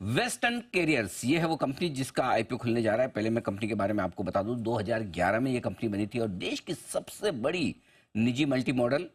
Western carriers ये है वो कंपनी जिसका आईपीओ खुलने जा रहा है। पहले मैं कंपनी के बारे में आपको बता दूं, 2011 में ये कंपनी बनी थी और देश की सबसे बड़ी निजी मल्टी मॉडल,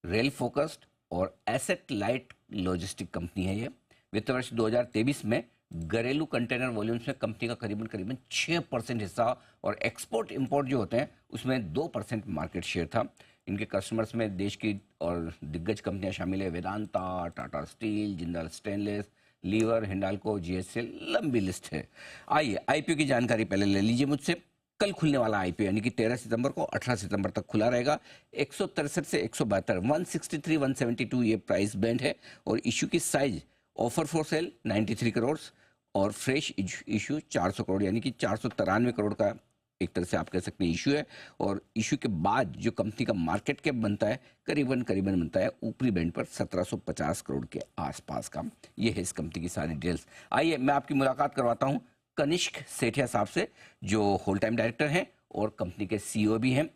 रेल फोकस्ड और एसेट लाइट लॉजिस्टिक कंपनी है ये। वित्त वर्ष 2023 में घरेलू कंटेनर वॉल्यूम्स में कंपनी का करीबन करीबन 6% हिस्सा और एक्सपोर्ट इंपोर्ट जो होते हैं उसमें 2% मार्केट शेयर था। इनके कस्टमर्स में देश की और दिग्गज कंपनियां शामिल है, Vedanta, Tata steel, Jindal stainless, Lever, Hindalco, GSL, लंबी लिस्ट है। आइए आईपीओ की जानकारी पहले ले लीजिए मुझसे। कल खुलने वाला आईपीओ यानी कि 13 सितंबर को 18 सितंबर तक खुला रहेगा। 163 से 172, 163 172 ये प्राइस बैंड है और इश्यू की size offer for sale 93 crore और फ्रेश इश्यू 400 करोड़ यानी कि 493 करोड़ का एक तरह से आप कह सकते हैं इशू है। और इशू के बाद जो कंपनी का मार्केट कैप बनता है करीबन करीबन बनता है ऊपरी बैंड पर 1750 करोड़ के आसपास का। ये है इस कंपनी की सारी डिटेल्स। आइए मैं आपकी मुलाकात करवाता हूं कनिष्क सेठिया साहब से, जो होल टाइम डायरेक्टर हैं और कंपनी के सीईओ भी हैं।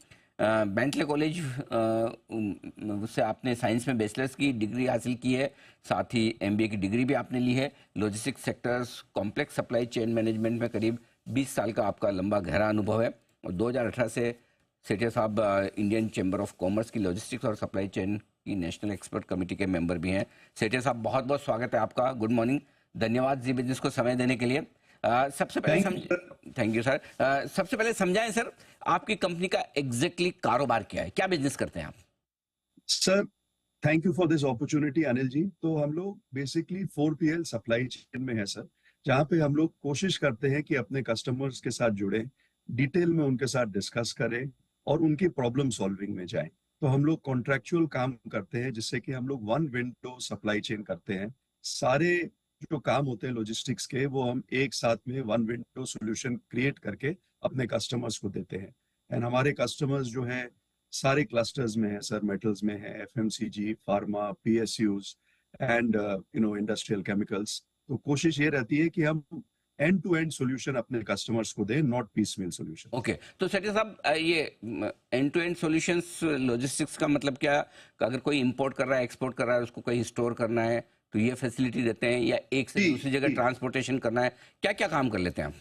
बेंटले कॉलेज उससे आपने साइंस में बैचलर्स की डिग्री हासिल की है, साथ ही एमबीए की डिग्री भी आपने ली है। Logistics sectors, complex supply chain management में करीब 20 साल का आपका लंबा गहरा अनुभव है और 2018 से सेठिया साहब इंडियन चैम्बर ऑफ कॉमर्स की लॉजिस्टिक्स और सप्लाई चेन की नेशनल एक्सपर्ट कमेटी के मेंबर भी हैं। सेठिया साहब बहुत बहुत स्वागत है आपका, गुड मॉर्निंग। धन्यवाद जी बिजनेस को समय देने के लिए। सबसे पहले थैंक यू सर। सबसे पहले समझाएं सर, आपकी कंपनी का एग्जैक्टली कारोबार क्या है, क्या बिजनेस करते हैं आप? Sir thank you for this opportunity Anil ji. तो हम लोग बेसिकली 4PL सप्लाई चेन में है सर, जहाँ पे हम लोग कोशिश करते हैं कि अपने कस्टमर्स के साथ जुड़े, डिटेल में उनके साथ डिस्कस करें और उनकी प्रॉब्लम सॉल्विंग में जाएं। तो हम लोग कॉन्ट्रेक्चुअल काम करते हैं जिससे कि हम लोग वन विंडो सप्लाई चेन करते हैं। सारे जो काम होते हैं लॉजिस्टिक्स के वो हम एक साथ में वन विंडो सॉल्यूशन क्रिएट करके अपने कस्टमर्स को देते हैं। एंड हमारे कस्टमर्स जो हैं सारे क्लस्टर्स में है सर, मेटल्स में है, FMCG, pharma, PSUs and industrial chemicals. तो कोशिश ये रहती है कि हम एंड टू एंड सॉल्यूशन अपने कस्टमर्स को दें, नॉट पीसमील सॉल्यूशन। ओके तो सेठिया साहब, ये end to end solutions logistics का मतलब क्या? अगर कोई इंपोर्ट कर रहा है, एक्सपोर्ट कर रहा है, उसको कहीं स्टोर करना है तो ये फैसिलिटी देते हैं, या एक से दूसरी जगह जी, ट्रांसपोर्टेशन करना है, क्या क्या काम कर लेते हैं आप?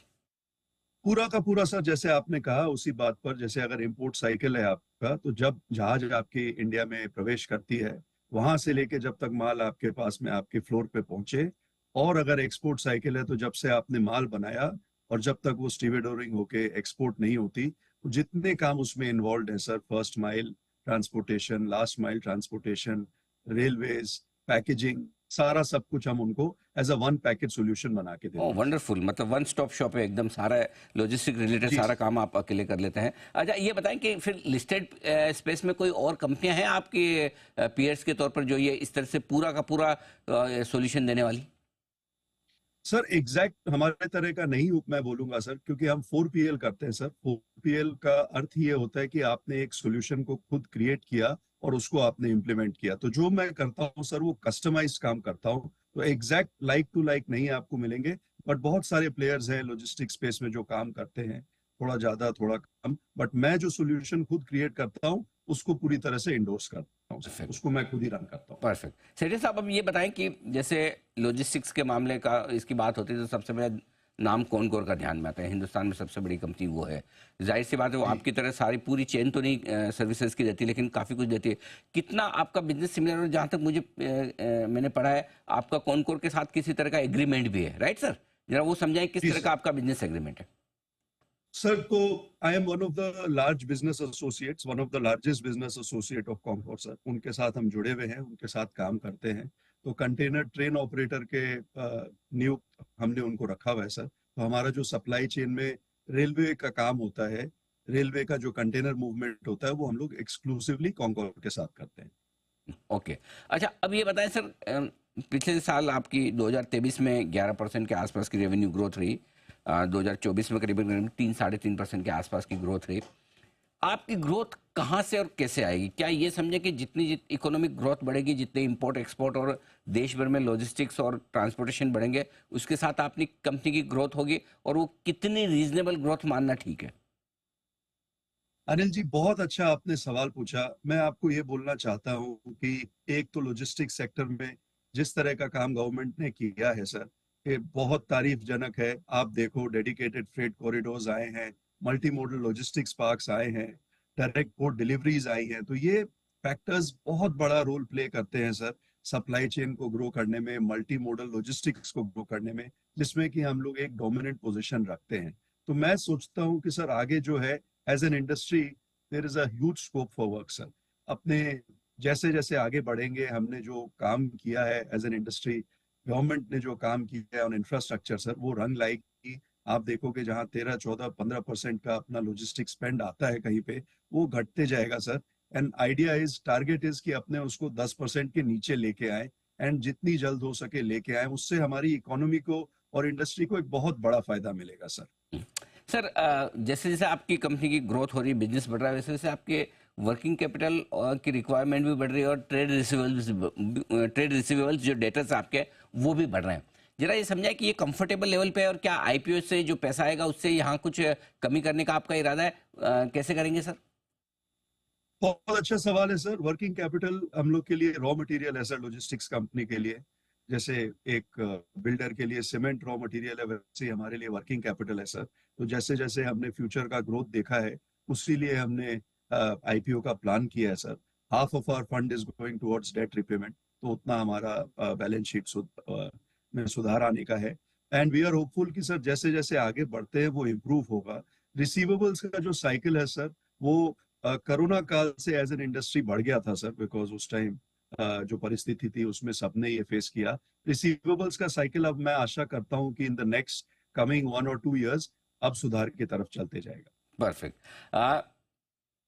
पूरा का पूरा सर, जैसे आपने कहा उसी बात पर, जैसे अगर इंपोर्ट साइकिल है आपका, तो जब जहाज आपके इंडिया में प्रवेश करती है वहां से लेके जब तक माल आपके पास में आपके फ्लोर पे पहुंचे, और अगर एक्सपोर्ट साइकिल है तो जब से आपने माल बनाया और जब तक वो स्टीवेडोरिंग होके एक्सपोर्ट नहीं होती, तो जितने काम उसमें इन्वॉल्व है sir, first mile transportation, last mile transportation, railways, packaging, सारा सब कुछ हम उनको as a one package solution बना के ओह देते हैं सर। वंडरफुल, मतलब वन स्टॉप शॉप है एकदम, सारा लॉजिस्टिक रिलेटेड जी सारा काम आप अकेले कर लेते हैं। अच्छा ये बताएं कि फिर लिस्टेड स्पेस में कोई और कंपनियां हैं आपके पीयर्स के तौर पर जो ये इस तरह से पूरा का पूरा सॉल्यूशन देने वाली? सर एग्जैक्ट हमारे तरह का नहीं मैं बोलूंगा सर, क्योंकि हम 4PL करते हैं सर। 4PL का अर्थ ये होता है कि आपने एक सॉल्यूशन को खुद क्रिएट किया और उसको आपने इम्प्लीमेंट किया। तो जो मैं करता हूँ सर वो कस्टमाइज काम करता हूँ, तो एग्जैक्ट लाइक टू लाइक नहीं आपको मिलेंगे। बट बहुत सारे प्लेयर्स हैं लॉजिस्टिक स्पेस में जो काम करते हैं, थोड़ा ज्यादा थोड़ा कम, बट मैं जो सॉल्यूशन खुद क्रिएट करता हूँ उसको पूरी तरह से इंडोर्स करता हूँ सर, उसको मैं खुद ही रन करता हूँ। परफेक्ट। सेठी साहब अब ये बताएं कि जैसे लॉजिस्टिक्स के मामले का इसकी बात होती है तो सबसे पहले नाम कौन कौन का ध्यान में आता है? हिंदुस्तान में सबसे बड़ी कंपनी वो है, जाहिर सी बात है वो जी आपकी तरह सारी पूरी चेन तो नहीं सर्विसेज की देती, लेकिन काफ़ी कुछ देती है। कितना आपका बिजनेस सिमिलर, और जहाँ तक मुझे मैंने पढ़ा है आपका कॉनकोर के साथ किसी तरह का एग्रीमेंट भी है, राइट सर? जरा वो समझाएं किस जी तरह का सर। आपका बिजनेस एग्रीमेंट है। सर तो I am one of the large business associates, one of the largest business associate of Comcore sir. उनके साथ हम जुड़े हुए हैं, उनके साथ काम करते हैं। तो कंटेनर ट्रेन ऑपरेटर के नियुक्त हमने उनको रखा हुआ है सर। तो हमारा जो सप्लाई चेन में रेलवे का काम होता है, रेलवे का जो कंटेनर मूवमेंट होता है, वो हम लोग एक्सक्लूसिवली कॉमकोर के साथ करते हैं। ओके। अच्छा अब ये बताएं सर, पिछले साल आपकी 2023 में 11% के आसपास की रेवेन्यू ग्रोथ रही, 2024 में करीबन करीबन 3 साढ़े 3% के आसपास की ग्रोथ रही। आपकी ग्रोथ कहाँ से और कैसे आएगी? क्या ये समझे कि जितनी इकोनॉमिक ग्रोथ बढ़ेगी, जितने इंपोर्ट एक्सपोर्ट और देश भर में लॉजिस्टिक्स और ट्रांसपोर्टेशन बढ़ेंगे, उसके साथ अपनी कंपनी की ग्रोथ होगी, और वो कितनी रीजनेबल ग्रोथ मानना ठीक है? अनिल जी बहुत अच्छा आपने सवाल पूछा। मैं आपको ये बोलना चाहता हूँ कि एक तो लॉजिस्टिक सेक्टर में जिस तरह का काम गवर्नमेंट ने किया है सर, ये बहुत तारीफजनक है। आप देखो, डेडिकेटेड फ्रेट कॉरिडोर्स आए हैं, मल्टी मॉडल लॉजिस्टिक्स पार्क्स आए हैं, डायरेक्ट पोर्ट डिलीवरीज आई हैं, तो ये फैक्टर्स बहुत बड़ा रोल प्ले करते हैं सर सप्लाई चेन को ग्रो करने में, मल्टी मॉडल लॉजिस्टिक्स को ग्रो करने में, जिसमें कि हम लोग एक डोमिनेंट पोजीशन रखते हैं। तो मैं सोचता हूँ कि सर आगे जो है as an industry there is a huge scope for work sir. अपने जैसे जैसे आगे बढ़ेंगे, हमने जो काम किया है एज एन इंडस्ट्री, गवर्नमेंट ने जो काम किया है ऑन इंफ्रास्ट्रक्चर सर, वो रंग लाएगी। आप देखोगे जहां 13, 14, 15% का अपना लॉजिस्टिक स्पेंड आता है कहीं पे, वो घटते जाएगा sir. And idea is, target is कि अपने उसको 10% के नीचे लेके आए, एंड जितनी जल्द हो सके लेके आए। उससे हमारी इकोनॉमी को और इंडस्ट्री को एक बहुत बड़ा फायदा मिलेगा सर। सर जैसे जैसे आपकी कंपनी की ग्रोथ हो रही है, बिजनेस बढ़ रहा है, वैसे वैसे आपके वर्किंग कैपिटल की रिक्वायरमेंट भी बढ़ रही है और ट्रेड रिसीवेबल्स जो डेटर्स आपके वो भी बढ़ रहे हैं। जरा ये समझाए कि ये कंफर्टेबल लेवल पे है और क्या आईपीओ से जो पैसा आएगा उससे यहाँ कुछ कमी करने का आपका इरादा है? कैसे करेंगे सर? बहुत अच्छा सवाल है सर। वर्किंग कैपिटल हम लोग के लिए रॉ मटेरियल है सर, लॉजिस्टिक्स कंपनी के लिए। जैसे एक बिल्डर के लिए सीमेंट रॉ मटेरियल है, वैसे ही हमारे लिए वर्किंग कैपिटल है सर। तो जैसे जैसे हमने फ्यूचर का ग्रोथ देखा है, उसी लिए हमने आईपीओ का प्लान किया है sir. Half of our fund is going towards debt repayment, तो उतना हमारा बैलेंस शीट में सुधार आने का है। एंड वी आर होपफुल कि सर जैसे जैसे आगे बढ़ते हैं वो इम्प्रूव होगा। रिसीवेबल्स का जो साइकिल है सर, वो कोरोना काल से एज एन इंडस्ट्री बढ़ गया था सर, बिकॉज उस टाइम जो परिस्थिति थी उसमें सबने ये फेस किया। रिसीवेबल्स का साइकिल अब मैं आशा करता हूं कि इन द नेक्स्ट कमिंग 1 और 2 years अब सुधार की तरफ चलते जाएगा। परफेक्ट।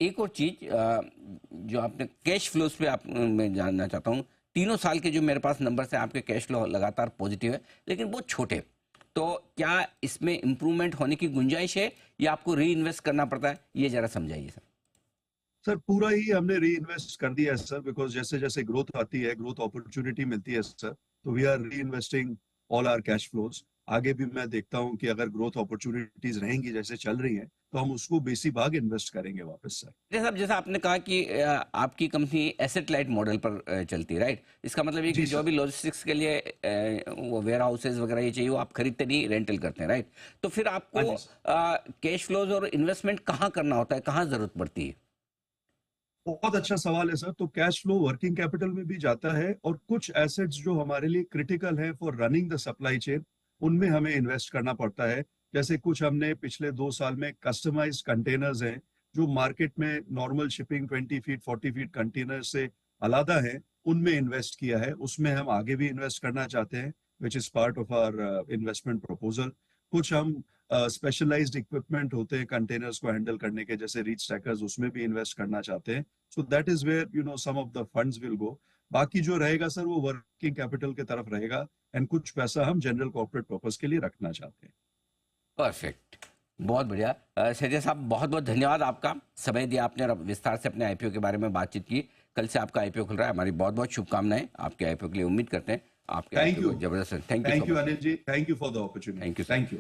एक और चीज जो आपने कैश फ्लोज पे आप मैं जानना चाहता हूँ। 3 साल के जो मेरे पास नंबर है आपके कैश फ्लो लगातार पॉजिटिव है, लेकिन बहुत छोटे। तो क्या इसमें इम्प्रूवमेंट होने की गुंजाइश है या आपको री इन्वेस्ट करना पड़ता है? ये जरा समझाइए सर। सर पूरा ही हमने री इन्वेस्ट कर दिया है सर, बिकॉज जैसे जैसे ग्रोथ आती है, ग्रोथ अपॉर्चुनिटी मिलती है सर, तो we are reinvesting all our cash flows. आगे भी मैं देखता हूं कि अगर ग्रोथ अपॉर्चुनिटीज रहेंगी जैसे चल रही हैं, तो हम उसको बेसी भाग इन्वेस्ट करेंगे वापस सर। जैसा आपने कहा कि आपकी कंपनी एसेट लाइट मॉडल पर चलती है, राइट? इसका मतलब ये कि जी जो सर। भी लॉजिस्टिक्स के लिए वो वेयर हाउसेज वगैरह ये चाहिए वो आप खरीदते नहीं, रेंटल करते हैं, राइट? तो फिर हाँ आपको जी सर। कैश फ्लोज और इन्वेस्टमेंट कहाँ करना होता है, कहाँ जरूरत पड़ती है? बहुत अच्छा सवाल है सर। तो कैश फ्लो वर्किंग कैपिटल में भी जाता है, और कुछ एसेट्स जो हमारे लिए क्रिटिकल हैं for running the supply chain, उनमें हमें इन्वेस्ट करना पड़ता है। जैसे कुछ हमने पिछले 2 साल में कस्टमाइज कंटेनर्स हैं जो मार्केट में normal shipping 20 feet 40 feet container से अलग हैं, उनमें इन्वेस्ट किया है। उसमें हम आगे भी इन्वेस्ट करना चाहते हैं, which is part of our investment proposal. कुछ हम स्पेशलाइज्ड इक्विपमेंट होते हैं कंटेनर्स को हैंडल करने के, जैसे रीच स्टैकर्स, उसमें भी इन्वेस्ट करना चाहते हैं। So that is where some of the funds will go. बाकी जो रहेगा सर वो वर्किंग कैपिटल की तरफ रहेगा, एंड कुछ पैसा हम जनरल कॉर्पोरेट पर्पस के लिए रखना चाहते हैं। परफेक्ट। बहुत बढ़िया। संजय साहब, बहुत बहुत धन्यवाद आपका, समय दिया आपने और विस्तार से अपने आईपीओ के बारे में बातचीत की। कल से आपका आईपीओ खुल रहा है, हमारी बहुत बहुत शुभकामनाएं आपके आईपीओ के लिए। उम्मीद करते हैं आपके थैंक आईपीओ यू। को जबरदस्त। Thank you thank so you much. Anil ji, thank you for the opportunity. Thank you sir. Thank you.